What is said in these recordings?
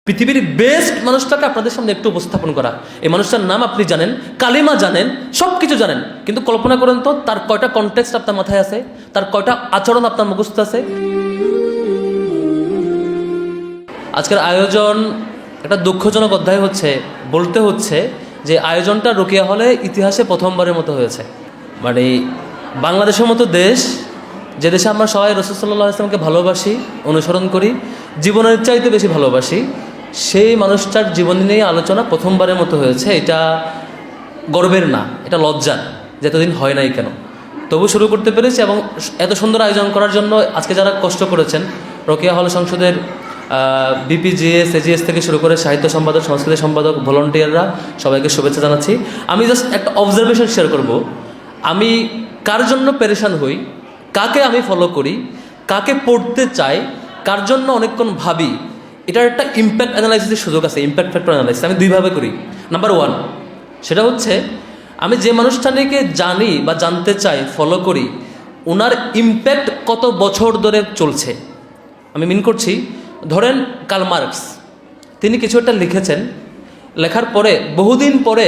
পৃথিবীর বেস্ট মানুষটাকে আপনাদের সামনে একটু উপস্থাপন করা। এই মানুষটার নাম আপনি জানেন, কালিমা জানেন, সব কিছু জানেন, কিন্তু কল্পনা করেন তো তার কয়টা কনটেক্সট আপনার মাথায় আছে, তার কয়টা আচরণ আপনার মুখস্থ আছে। আজকের আয়োজন একটা দুঃখজনক অধ্যায় বলতে হচ্ছে যে আয়োজনটা রোকেয়া হলে ইতিহাসে প্রথমবারের মতো হয়েছে। মানে বাংলাদেশের মতো দেশ, যে দেশে আমরা সবাই রাসূল সাল্লাল্লাহু আলাইহি ওয়াসাল্লামকে ভালোবাসি, অনুসরণ করি, জীবনের চাইতে বেশি ভালোবাসি, সেই মানুষটার জীবন নিয়ে আলোচনা প্রথমবারের মতো হয়েছে। এটা গর্বের না, এটা লজ্জার, যে এতদিন হয় নাই কেন। তবু শুরু করতে পেরেছি, এবং এত সুন্দর আয়োজন করার জন্য আজকে যারা কষ্ট করেছেন, রোকেয়া হল সংসদের বিপিজিএস, এজিএস থেকে শুরু করে সাহিত্য সম্পাদক, সংস্কৃতি সম্পাদক, ভলান্টিয়াররা, সবাইকে শুভেচ্ছা জানাচ্ছি। আমি জাস্ট একটা অবজারভেশন শেয়ার করব। আমি কার জন্য পেরেশান হই, কাকে আমি ফলো করি, কাকে পড়তে চাই, কার জন্য অনেকক্ষণ ভাবি, এটার একটা ইম্প্যাক্ট অ্যানালাইসিসের সুযোগ আছে। ইম্প্যাক্ট ফ্যাক্টর অ্যানালাইসিস আমি দুইভাবে করি। নাম্বার 1, সেটা হচ্ছে আমি যে মানুষটাকে জানি বা জানতে চাই, ফলো করি, ওনার ইম্প্যাক্ট কত বছর ধরে চলছে। আমি মিন করছি, ধরেন কার্ল মার্কস, তিনি কিছু একটা লিখেছেন, লেখার পরে বহুদিন পরে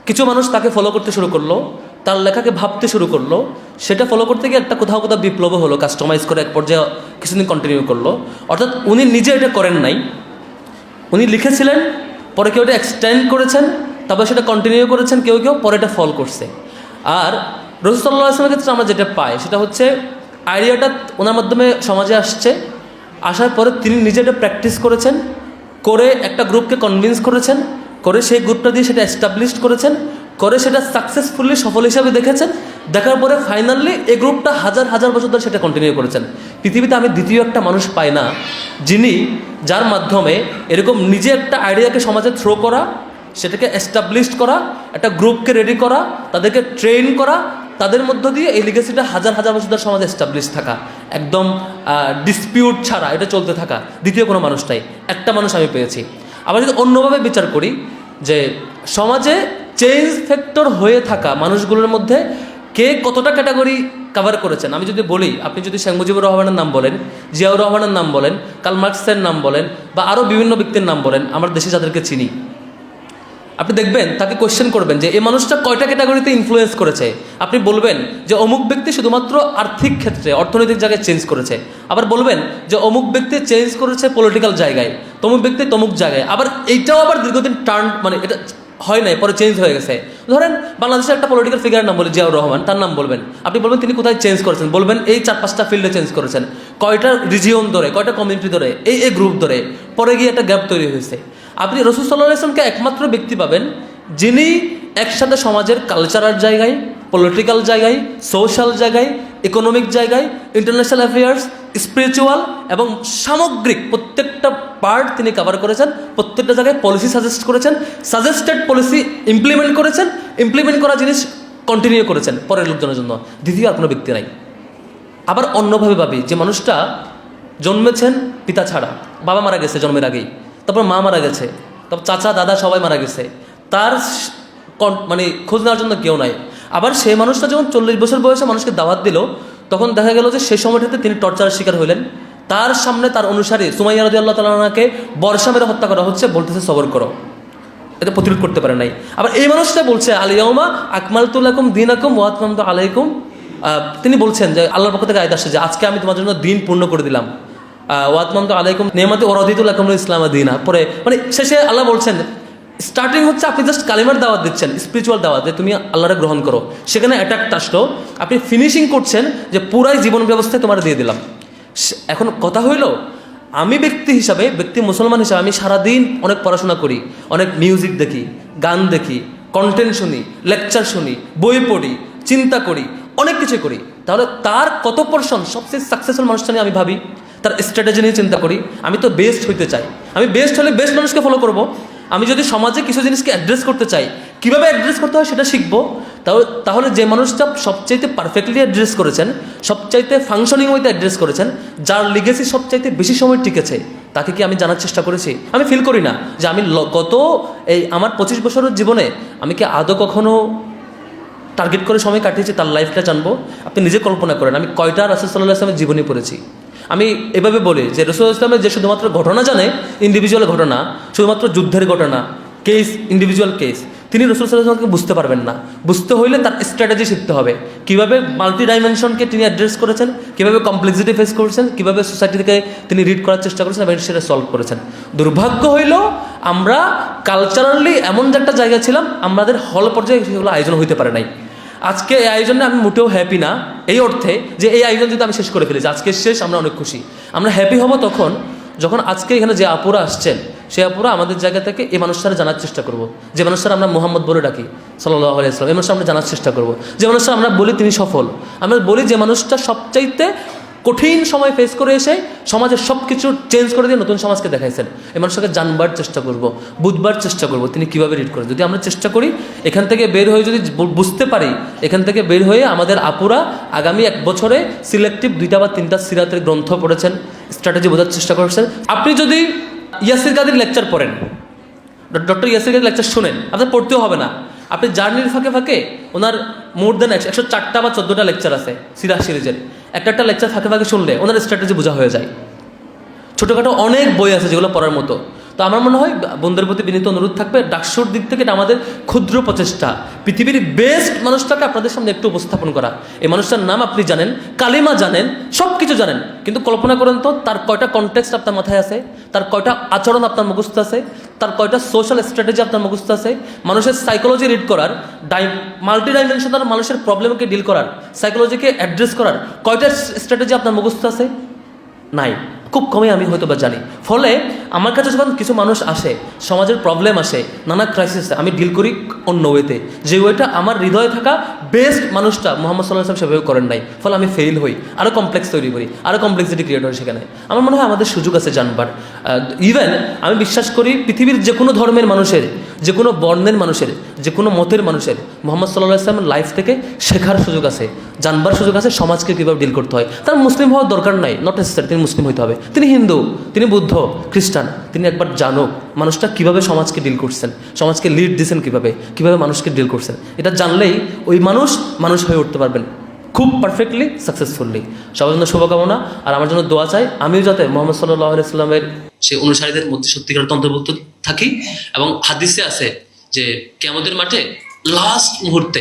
কিছু মানুষ তাকে ফলো করতে শুরু করলো, তার লেখাকে ভাবতে শুরু করলো, সেটা ফলো করতে গিয়ে একটা কোথাও কোথাও বিপ্লব হলো, কাস্টমাইজ করে এক পর্যায়ে কিছুদিন কন্টিনিউ করলো। অর্থাৎ উনি নিজে এটা করেন নাই, উনি লিখেছিলেন, পরে কেউ এটা এক্সটেন্ড করেছেন, তারপরে সেটা কন্টিনিউ করেছেন, কেউ কেউ পরে এটা ফল করছে। আর রাসূল সাল্লাল্লাহু আলাইহি ওয়াসাল্লামের ক্ষেত্রে আমরা যেটা পাই সেটা হচ্ছে আইডিয়াটা ওনার মাধ্যমে সমাজে আসছে, আসার পরে তিনি নিজে এটা প্র্যাকটিস করেছেন, করে একটা গ্রুপকে কনভিন্স করেছেন, করে সেই গ্রুপটা দিয়ে সেটা এস্টাবলিশড করেছেন, করে সেটা সাকসেসফুলি সফল হিসাবে দেখেছেন, দেখার পরে ফাইনালি এই গ্রুপটা হাজার হাজার বছর ধরে সেটা কন্টিনিউ করেছেন। পৃথিবীতে আমি দ্বিতীয় একটা মানুষ পাই না যার মাধ্যমে এরকম নিজে একটা আইডিয়াকে সমাজে থ্রো করা, সেটাকে এস্টাবলিশড করা, একটা গ্রুপকে রেডি করা, তাদেরকে ট্রেন করা, তাদের মধ্য দিয়ে এই লিগেসিটা হাজার হাজার বছর ধরে সমাজে এস্টাবলিশ থাকা, একদম ডিসপিউট ছাড়া এটা চলতে থাকা, দ্বিতীয় কোনো মানুষটাই একটা মানুষ আমি পেয়েছি। আবার যদি অন্যভাবে বিচার করি, যে সমাজে চেঞ্জ ফ্যাক্টর হয়ে থাকা মানুষগুলোর মধ্যে কে কতটা ক্যাটাগরি কভার করেছেন, আমি যদি বলি, আপনি যদি শেখ মুজিবুর রহমানের নাম বলেন, জিয়াউর রহমানের নাম বলেন, কার্ল মার্কসের নাম বলেন, বা আরও বিভিন্ন ব্যক্তির নাম বলেন, আমার দেশে যাদেরকে চিনি, আপনি দেখবেন তাকে কোয়েশ্চেন করবেন যে এই মানুষটা কয়টা ক্যাটাগরিতে ইনফ্লুয়েন্স করেছে। আপনি বলবেন যে অমুক ব্যক্তি শুধুমাত্র আর্থিক ক্ষেত্রে, অর্থনৈতিক জায়গায় চেঞ্জ করেছে। আবার বলবেন যে অমুক ব্যক্তি চেঞ্জ করেছে পলিটিক্যাল জায়গায়, তমুক ব্যক্তি তমুক জায়গায়। আবার এইটাও আবার দীর্ঘদিন টার্ন, মানে এটা হয় নাই, পরে চেঞ্জ হয়ে গেছে। ধরেন বাংলাদেশের একটা পলিটিক্যাল ফিগারের নাম বলে জিয়াউর রহমান, তার নাম বলবেন, আপনি বলবেন তিনি কোথায় চেঞ্জ করেছেন, বলবেন এই 4-5টা ফিল্ডে চেঞ্জ করেছেন, কয়টা রিজিয়ন ধরে, কয়টা কমিউনিটি ধরে, এই গ্রুপ ধরে, পরে গিয়ে একটা গ্যাপ তৈরি হয়েছে। আপনি রাসূল সাল্লাল্লাহু আলাইহি ওয়াসাল্লামকে একমাত্র ব্যক্তি পাবেন যিনি একসাথে সমাজের কালচারাল জায়গায়, পলিটিক্যাল জায়গায়, সোশ্যাল জায়গায়, ইকোনমিক জায়গায়, ইন্টারন্যাশনাল অ্যাফেয়ার্স, স্পিরিচুয়াল এবং সামগ্রিক প্রত্যেকটা পার্ট তিনি কভার করেছেন। প্রত্যেকটা জায়গায় পলিসি সাজেস্ট করেছেন, সাজেস্টেড পলিসি ইমপ্লিমেন্ট করেছেন, ইমপ্লিমেন্ট করা জিনিস কন্টিনিউ করেছেন পরের লোকজনের জন্য। দ্বিতীয় আর কোনো ব্যক্তি নাই। আবার অন্যভাবে ভাবি, যে মানুষটা জন্মেছেন পিতা ছাড়া, বাবা মারা গেছে জন্মের আগেই, তারপর মা মারা গেছে, তারপর চাচা দাদা সবাই মারা গেছে, তার মানে খোঁজ নেওয়ার জন্য কেউ নাই। আবার সেই মানুষটা যখন 40 বছর বয়সে মানুষকে দাওয়াত দিল, তখন দেখা গেল যে সেই সময়টাতে তিনি টর্চারের শিকার হইলেন। তার সামনে তার অনুসারী সুমাইয়া রাদিয়াল্লাহু তাআলা আনহাকে বর্ষা মেরে হত্যা করা হচ্ছে, বলতেছে সবর করো, এটা প্রতিরোধ করতে পারে নাই। আবার এই মানুষটা বলছে আল ইয়াউমা আকমালতু লাকুম দীনাকুম ওয়া আতমামতু আলাইকুম, তিনি বলছেন যে আল্লাহর পক্ষ থেকে আয়াত আসছে যে আজকে আমি তোমার জন্য দিন পূর্ণ করে দিলাম, ওয়া আতমামতু আলাইকুম নি'মাতি ওয়া রাদিতু লাকুমুল ইসলামা দীনা। পরে মানে শেষে আল্লাহ বলছেন, স্টার্টিং হচ্ছে আপনি জাস্ট কালিমার দাওয়াত দিচ্ছেন, স্পিরিচুয়াল দাওয়াত, যে তুমি আল্লাহরে গ্রহণ করো, সেখানে অ্যাটাক্ট আসলো, আপনি ফিনিশিং করছেন যে পুরাই জীবন ব্যবস্থায় তোমার দিয়ে দিলাম। এখন কথা হইল, আমি ব্যক্তি হিসাবে, ব্যক্তি মুসলমান হিসাবে আমি সারাদিন অনেক পড়াশোনা করি, অনেক মিউজিক দেখি, গান দেখি, কন্টেন্ট শুনি, লেকচার শুনি, বই পড়ি, চিন্তা করি, অনেক কিছু করি, তাহলে তার কত পার্সেন্ট সবচেয়ে সাকসেসফুল মানুষটা নিয়ে আমি ভাবি, তার স্ট্র্যাটেজি নিয়ে চিন্তা করি। আমি তো বেস্ট হইতে চাই, আমি বেস্ট হলে বেস্ট মানুষকে ফলো করব। আমি যদি সমাজে কিছু জিনিসকে অ্যাড্রেস করতে চাই, কীভাবে অ্যাড্রেস করতে হয় সেটা শিখবো। তাহলে যে মানুষটা সবচাইতে পারফেক্টলি অ্যাড্রেস করেছেন, সবচাইতে ফাংশনিং ওয়েতে অ্যাড্রেস করেছেন, যার লিগেসি সবচাইতে বেশি সময় টিকেছে, তাকে কি আমি জানার চেষ্টা করেছি? আমি ফিল করি না যে আমি গত আমার 25 বছরের জীবনে আমি কি আদৌ কখনো টার্গেট করে সময় কাটিয়েছি তার লাইফটা জানবো। আপনি নিজে কল্পনা করেন আমি কয়টা রাসূল সাল্লাল্লাহু আলাইহি ওয়াসাল্লামের জীবনী পড়েছি, আমি এভাবে বলি যে রাসূল ইসলামের যে শুধুমাত্র ঘটনা জানে, ইন্ডিভিজুয়াল ঘটনা, শুধুমাত্র যুদ্ধের ঘটনা, কেস, ইন্ডিভিজুয়াল কেস, তিনি রাসূল সাল্লাল্লাহু আলাইহি ওয়াসাল্লামকে বুঝতে পারবেন না। বুঝতে হইলে তার স্ট্র্যাটেজি শিখতে হবে, কীভাবে মাল্টি ডাইমেনশনকে তিনি অ্যাড্রেস করেছেন, কীভাবে কমপ্লেক্সিটি ফেস করেছেন, কীভাবে সোসাইটি থেকে তিনি রিড করার চেষ্টা করেছেন এবং সেটা সলভ করেছেন। দুর্ভাগ্য হইল আমরা কালচারালি এমন যে একটা জায়গা ছিলাম, আমাদের হল পর্যায়ে সেগুলো আয়োজন হইতে পারে নাই। আজকে এই আয়োজনে আমি মোটেও হ্যাপি না, এই অর্থে যে এই আয়োজন যদি আমি শেষ করে ফেলেছি, আজকে শেষ, আমরা অনেক খুশি। আমরা হ্যাপি হব তখন যখন আজকে এখানে যে আপুরা আসছেন, সে আপুরা আমাদের জায়গা থেকে এই মানুষটারা জানার চেষ্টা করব, যে মানুষটারা আমরা মুহাম্মদ বলে ডাকি সাল্লাল্লাহু আলাইহি ওয়াসাল্লাম, এই মানুষটা আমরা জানার চেষ্টা করব। যে মানুষটা আমরা বলি তিনি সফল, আমরা বলি যে মানুষটা সবচাইতে কঠিন সময় ফেস করে এসে সমাজের সব কিছু চেঞ্জ করে দিয়ে নতুন সমাজকে দেখাইছেন, এই মানুষটাকে জানবার চেষ্টা করব, বুঝবার চেষ্টা করব তিনি কীভাবে রিড করেন। যদি আমরা চেষ্টা করি এখান থেকে বের হয়ে, যদি বুঝতে পারি, এখান থেকে বের হয়ে আমাদের আপুরা আগামী 1 বছরে সিলেক্টিভ 2টা বা 3টা সিরাতের গ্রন্থ পড়েছেন, স্ট্র্যাটেজি বোঝার চেষ্টা করেছেন। আপনি যদি ইয়াসির কাদির লেকচার পড়েন, ডক্টর ইয়াসির কাদির লেকচার শোনেন, আপনার পড়তেও হবে না। আপনি জার্নির ফাঁকে ফাঁকে ওনার মোর দেন 104টা বা 14টা লেকচার আছে সিরাত সিরিজের, একটা লেকচার ফাঁকে ফাঁকে শুনলে ওনার স্ট্র্যাটেজি বোঝা হয়ে যায়। ছোটোখাটো অনেক বই আছে যেগুলো পড়ার মতো। তো আমার মনে হয় বন্ধুদের প্রতি বিনীত অনুরোধ থাকবে, ডাকসুর দিক থেকে এটা আমাদের ক্ষুদ্র প্রচেষ্টা, পৃথিবীর বেস্ট মানুষটাকে আপনাদের সামনে একটু উপস্থাপন করা। এই মানুষটার নাম আপনি জানেন, কালিমা জানেন, সব কিছু জানেন, কিন্তু কল্পনা করেন তো তার কয়টা কনটেক্সট আপনার মাথায় আছে, তার কয়টা আচরণ আপনার মুখস্থ আছে, তার কয়টা সোশ্যাল স্ট্র্যাটেজি আপনার মুখস্থ আছে, মানুষের সাইকোলজি রিড করার, মাল্টি ডাইমেনশনাল মানুষের প্রবলেমকে ডিল করার, সাইকোলজিকে অ্যাড্রেস করার কয়টা স্ট্র্যাটেজি আপনার মুখস্থ আছে? নাই, খুব কমই আমি হয়তো বা জানি। ফলে আমার কাছে যখন কিছু মানুষ আসে, সমাজের প্রবলেম আসে, নানা ক্রাইসিসে, আমি ডিল করি অন্য ওয়েতে, যে ওয়েটা আমার হৃদয়ে থাকা বেস্ট মানুষটা মুহাম্মদ সাল্লাল্লাহু আলাইহি ওয়াসাল্লাম সেভাবে করেন নাই। ফলে আমি ফেল হই, আরও কমপ্লেক্স তৈরি করি, আরও কমপ্লেক্সিটি ক্রিয়েট হয় সেখানে। আমার মনে হয় আমাদের সুযোগ আছে জানবার। ইভেন আমি বিশ্বাস করি পৃথিবীর যে কোনো ধর্মের মানুষের, যে কোনো বর্ণের মানুষের, যে কোনো মতের মানুষের মুহাম্মদ সাল্লাল্লাহু আলাইহি ওয়াসাল্লামের লাইফ থেকে শেখার সুযোগ আছে, জানবার সুযোগ আছে সমাজকে কীভাবে ডিল করতে হয়। তার মুসলিম হওয়ার দরকার নাই, নট নেসেসারি তিনি মুসলিম হইতে হবে, তিনি হিন্দু, তিনি বুদ্ধ, খ্রিস্টান, তিনি একবার জানুক মানুষটা কীভাবে সমাজকে ডিল করছেন, সমাজকে লিড দিচ্ছেন কীভাবে মানুষকে ডিল করছেন। এটা জানলেই ওই মানুষ হয়ে উঠতে পারবেন খুব পারফেক্টলি, সাকসেসফুলি। সবার জন্য শুভকামনা, আর আমার জন্য দোয়া চাই আমিও যাতে মুহাম্মদ সাল্লাল্লাহু আলাইহি ওয়াসাল্লামের সেই অনুসারীদের মধ্যে সত্যিকার অন্তর্ভুক্ত থাকি। এবং হাদিসে আছে যে কিয়ামতের মাঠে লাস্ট মুহূর্তে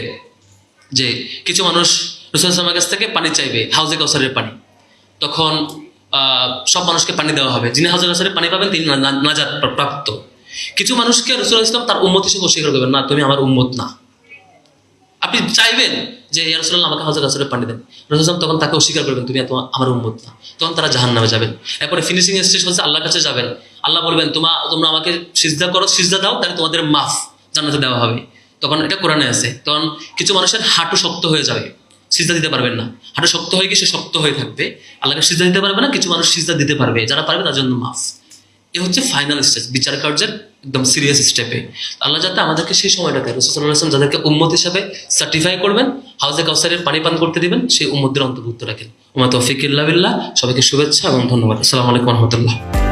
যে কিছু মানুষ রাসূল সাল্লাল্লাহু আলাইহি ওয়াসাল্লামের কাছ থেকে পানি চাইবে, হাউজে কাউসারের পানি, তখন সব মানুষকে পানি দেওয়া হবে, যিনি হাউজে কাউসারের পানি পাবেন তিনি নাজাত প্রাপ্ত। কিছু মানুষকে রাসূল সাল্লাল্লাহু আলাইহি ওয়াসাল্লাম তার উম্মত হিসেবে অস্বীকার করবেন, না তুমি আমার উম্মত না। আপনি চাইবেন যে ইয়া রাসূলুল্লাহ আমাকে হাউজে কাউসারের পানি দেন, রাসূল সাল্লাল্লাহু তখন তাকে অস্বীকার করবেন, তুমি আমার উম্মত না। তখন তারা জাহান্নামে যাবেন। এরপরে ফিনিশিং স্টেজ হচ্ছে আল্লাহর কাছে যাবেন, আল্লাহ বলবেন তোমরা আমাকে সিজদা করো, সিজদা দাও, তাহলে তোমাদের মাফ জান্নাতে দেওয়া হবে। তখন এটা কোরআনে আছে। তখন কিছু মানুষের হাঁটু শক্ত হয়ে যাবে, সিজদা দিতে পারবেন না, হাঁটু শক্ত হয়ে গিয়ে সে শক্ত হয়ে থাকবে, আল্লাহকে সিজদা দিতে পারবে না। কিছু মানুষ সিজদা দিতে পারবে, যারা পারবে তার জন্য মাফ। এ হচ্ছে ফাইনাল স্টেজ, বিচার কার্যের একদম সিরিয়াস স্টেপে। আল্লাহ যাতে আমাদেরকে সেই সময়টাতে রাসূল সাল্লাল্লাহু আলাইহি ওয়াসাল্লাম যাদেরকে উম্মত হিসেবে সার্টিফাই করবেন, হাউজে কাউসারের পানি পান করতে দিবেন, সেই উম্মতদের অন্তর্ভুক্ত রাখেন। ওয়া মা তাওফীক ইল্লা বিল্লাহ। সবাইকে শুভেচ্ছা এবং ধন্যবাদ। আসসালামু আলাইকুম ওয়া রাহমাতুল্লাহ।